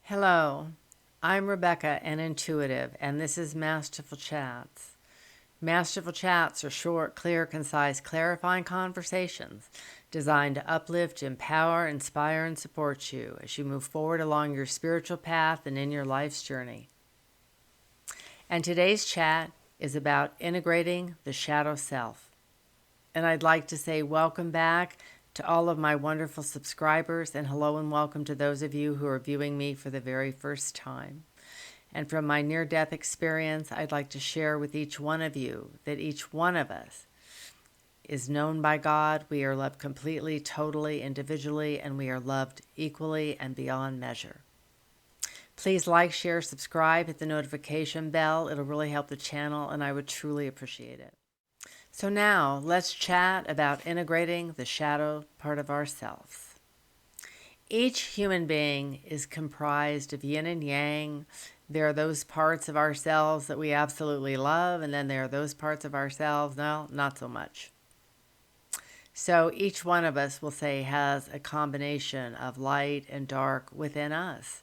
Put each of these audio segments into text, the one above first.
Hello, I'm Rebecca, an intuitive, and this is Masterful Chats. Masterful Chats are short, clear, concise, clarifying conversations designed to uplift, empower, inspire, and support you as you move forward along your spiritual path and in your life's journey. And today's chat is about integrating the shadow self. And I'd like to say welcome back to all of my wonderful subscribers, and hello and welcome to those of you who are viewing me for the very first time. And from my near-death experience, I'd like to share with each one of you that each one of us is known by God. We are loved completely, totally, individually, and we are loved equally and beyond measure. Please like, share, subscribe, hit the notification bell. It'll really help the channel, and I would truly appreciate it. So now let's chat about integrating the shadow part of ourselves. Each human being is comprised of yin and yang. There are those parts of ourselves that we absolutely love, and then there are those parts of ourselves, no, not so much. So each one of us, will say, has a combination of light and dark within us.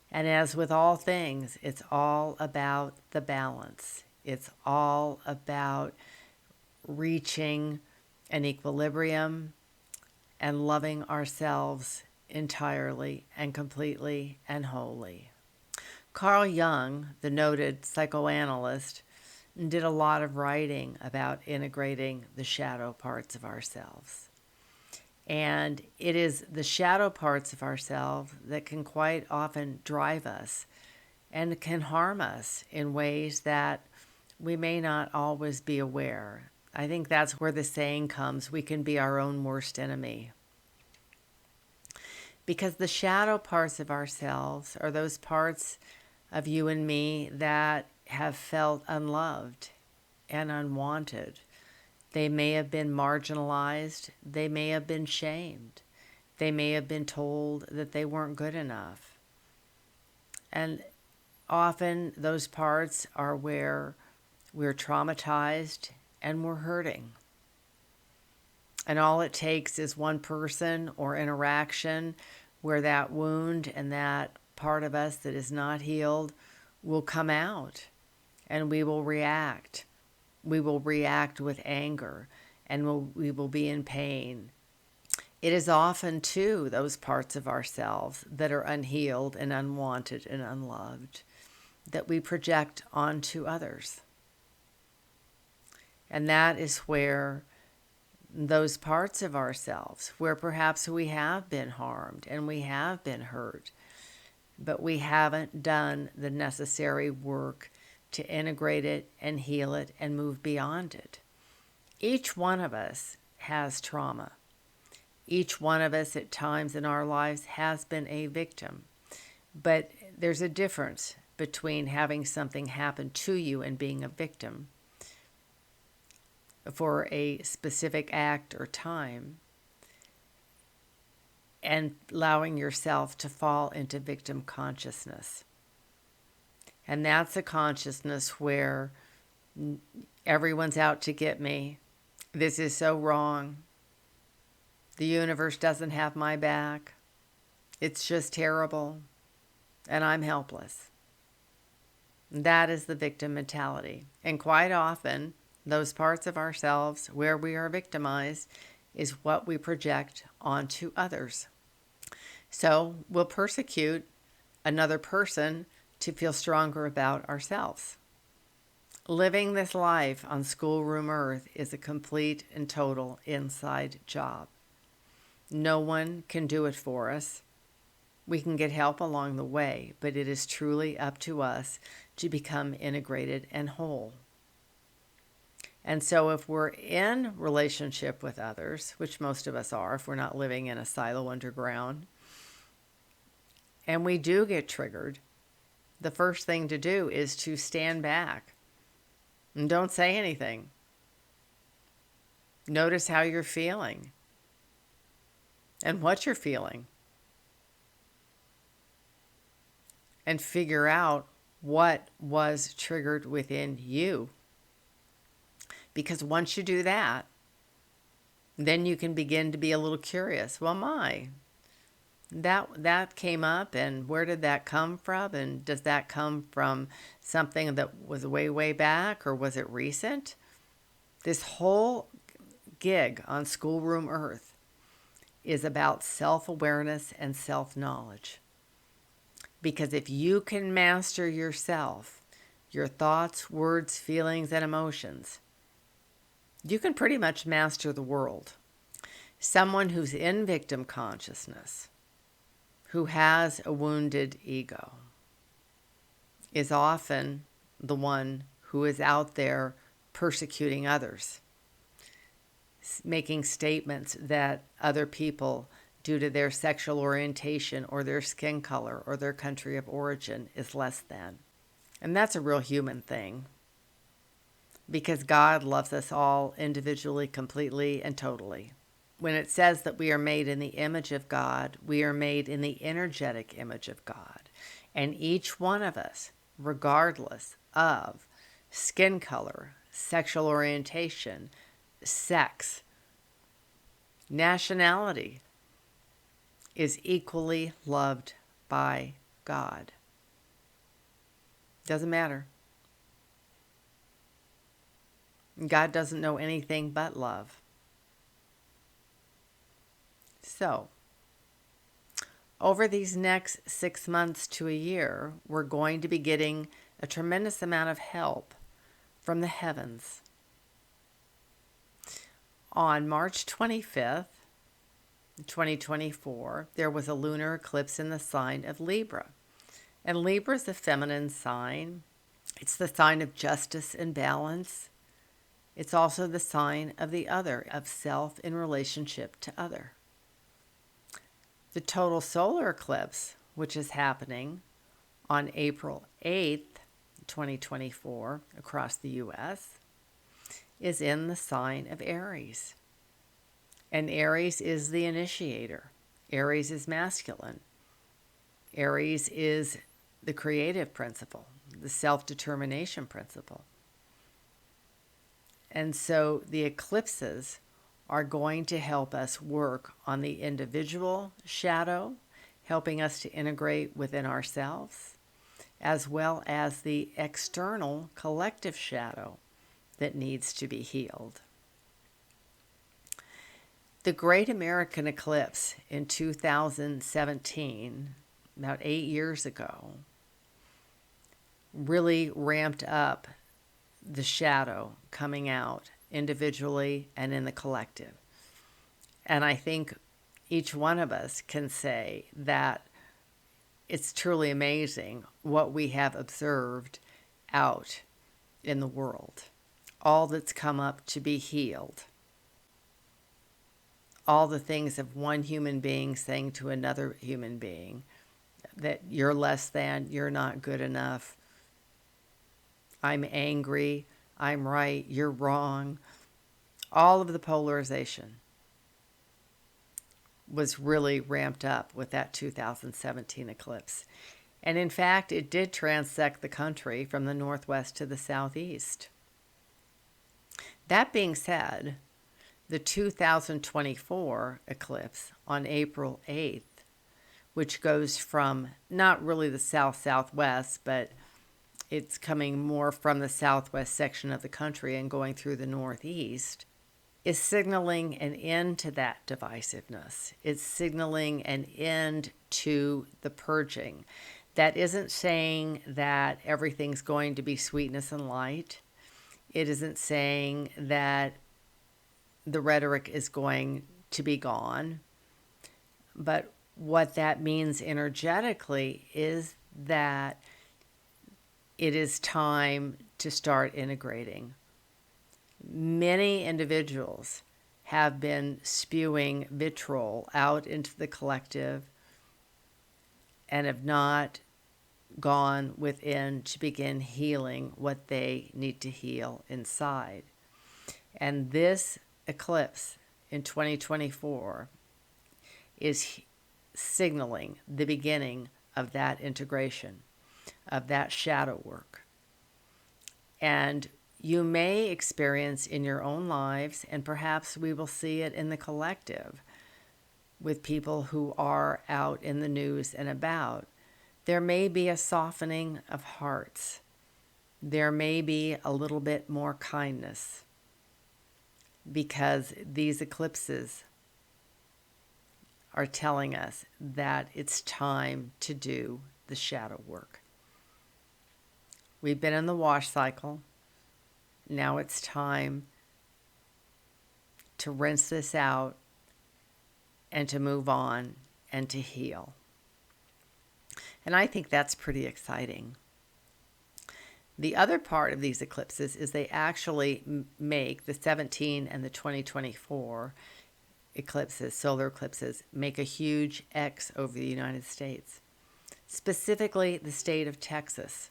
And as with all things, it's all about the balance. It's all about reaching an equilibrium and loving ourselves entirely and completely and wholly. Carl Jung, the noted psychoanalyst, did a lot of writing about integrating the shadow parts of ourselves. And it is the shadow parts of ourselves that can quite often drive us and can harm us in ways that we may not always be aware. I think that's where the saying comes, we can be our own worst enemy. Because the shadow parts of ourselves are those parts of you and me that have felt unloved and unwanted. They may have been marginalized. They may have been shamed. They may have been told that they weren't good enough. And often those parts are where we're traumatized and we're hurting. And all it takes is one person or interaction where that wound and that part of us that is not healed will come out, and we will react. We will react with anger, and we will be in pain. It is often, too, those parts of ourselves that are unhealed and unwanted and unloved that we project onto others. And that is where those parts of ourselves, where perhaps we have been harmed and we have been hurt, but we haven't done the necessary work to integrate it and heal it and move beyond it. Each one of us has trauma. Each one of us at times in our lives has been a victim. But there's a difference between having something happen to you and being a victim for a specific act or time, and allowing yourself to fall into victim consciousness. And that's a consciousness where everyone's out to get me. This is so wrong. The universe doesn't have my back. It's just terrible. And I'm helpless. That is the victim mentality. And quite often, those parts of ourselves where we are victimized is what we project onto others. So we'll persecute another person to feel stronger about ourselves. Living this life on schoolroom earth is a complete and total inside job. No one can do it for us. We can get help along the way, but it is truly up to us to become integrated and whole. And so if we're in relationship with others, which most of us are if we're not living in a silo underground, and we do get triggered, the first thing to do is to stand back and don't say anything. Notice how you're feeling and what you're feeling, and figure out what was triggered within you. Because once you do that, then you can begin to be a little curious. Well, That came up, and where did that come from? And does that come from something that was way back, or was it recent? This whole gig on Schoolroom Earth is about self-awareness and self-knowledge. Because if you can master yourself, your thoughts, words, feelings, and emotions, you can pretty much master the world. Someone who's in victim consciousness, who has a wounded ego, is often the one who is out there persecuting others, making statements that other people, due to their sexual orientation or their skin color or their country of origin, is less than. And that's a real human thing, because God loves us all individually, completely, and totally. When it says that we are made in the image of God, we are made in the energetic image of God. And each one of us, regardless of skin color, sexual orientation, sex, nationality, is equally loved by God. Doesn't matter. God doesn't know anything but love. So, over these next 6 months to a year, we're going to be getting a tremendous amount of help from the heavens. On March 25th, 2024, there was a lunar eclipse in the sign of Libra. And Libra is a feminine sign. It's the sign of justice and balance. It's also the sign of the other, of self in relationship to other. The total solar eclipse, which is happening on April 8th, 2024, across the U.S., is in the sign of Aries. And Aries is the initiator. Aries is masculine. Aries is the creative principle, the self-determination principle. And so the eclipses are going to help us work on the individual shadow, helping us to integrate within ourselves, as well as the external collective shadow that needs to be healed. The Great American Eclipse in 2017, about 8 years ago, really ramped up the shadow coming out individually and in the collective. And I think each one of us can say that it's truly amazing what we have observed out in the world. All that's come up to be healed. All the things of one human being saying to another human being that you're less than, you're not good enough, I'm angry, I'm right, you're wrong. All of the polarization was really ramped up with that 2017 eclipse. And in fact, it did transect the country from the northwest to the southeast. That being said, the 2024 eclipse on April 8th, which goes from not really the south-southwest, but it's coming more from the southwest section of the country and going through the northeast, is signaling an end to that divisiveness. It's signaling an end to the purging. That isn't saying that everything's going to be sweetness and light. It isn't saying that the rhetoric is going to be gone. But what that means energetically is that it is time to start integrating. Many individuals have been spewing vitriol out into the collective and have not gone within to begin healing what they need to heal inside. And this eclipse in 2024 is signaling the beginning of that integration, of that shadow work. And you may experience in your own lives, and perhaps we will see it in the collective, with people who are out in the news and about, there may be a softening of hearts. There may be a little bit more kindness because these eclipses are telling us that it's time to do the shadow work. We've been in the wash cycle. Now it's time to rinse this out and to move on and to heal. And I think that's pretty exciting. The other part of these eclipses is they actually make the 17 and the 2024 eclipses, solar eclipses, make a huge X over the United States, specifically the state of Texas.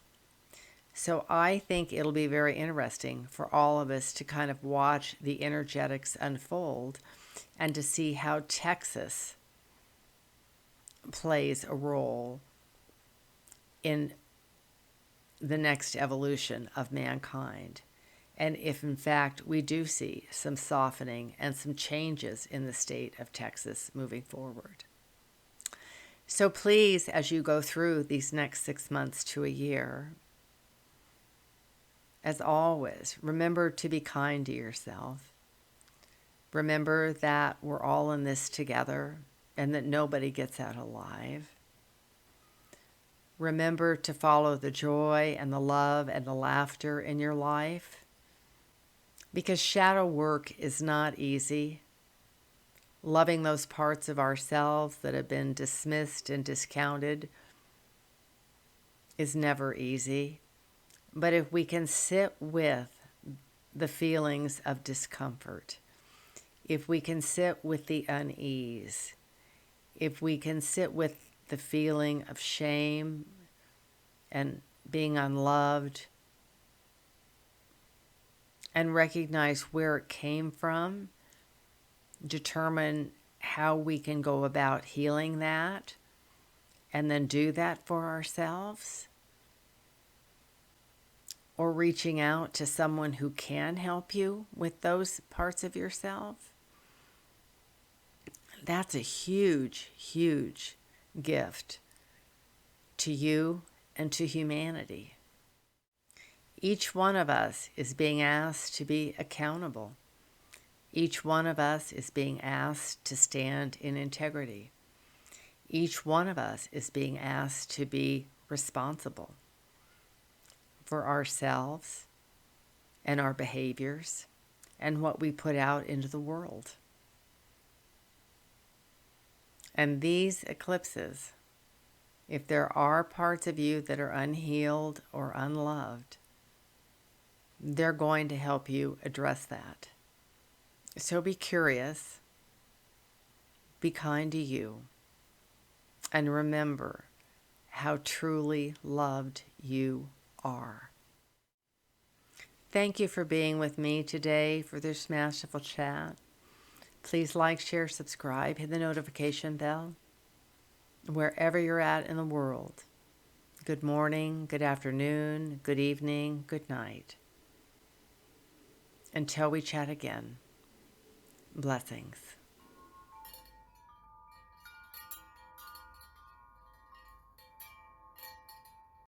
So I think it'll be very interesting for all of us to kind of watch the energetics unfold and to see how Texas plays a role in the next evolution of mankind. And if in fact we do see some softening and some changes in the state of Texas moving forward. So please, as you go through these next 6 months to a year, as always, remember to be kind to yourself. Remember that we're all in this together and that nobody gets out alive. Remember to follow the joy and the love and the laughter in your life, because shadow work is not easy. Loving those parts of ourselves that have been dismissed and discounted is never easy. But if we can sit with the feelings of discomfort, if we can sit with the unease, if we can sit with the feeling of shame and being unloved, and recognize where it came from, determine how we can go about healing that, and then do that for ourselves, or reaching out to someone who can help you with those parts of yourself, that's a huge, huge gift to you and to humanity. Each one of us is being asked to be accountable. Each one of us is being asked to stand in integrity. Each one of us is being asked to be responsible for ourselves and our behaviors and what we put out into the world. And these eclipses, if there are parts of you that are unhealed or unloved, they're going to help you address that. So be curious, be kind to you, and remember how truly loved you are. Thank you for being with me today for this Masterful Chat. Please like, share, subscribe, hit the notification bell. Wherever you're at in the world, good morning, good afternoon, good evening, good night. Until we chat again, blessings.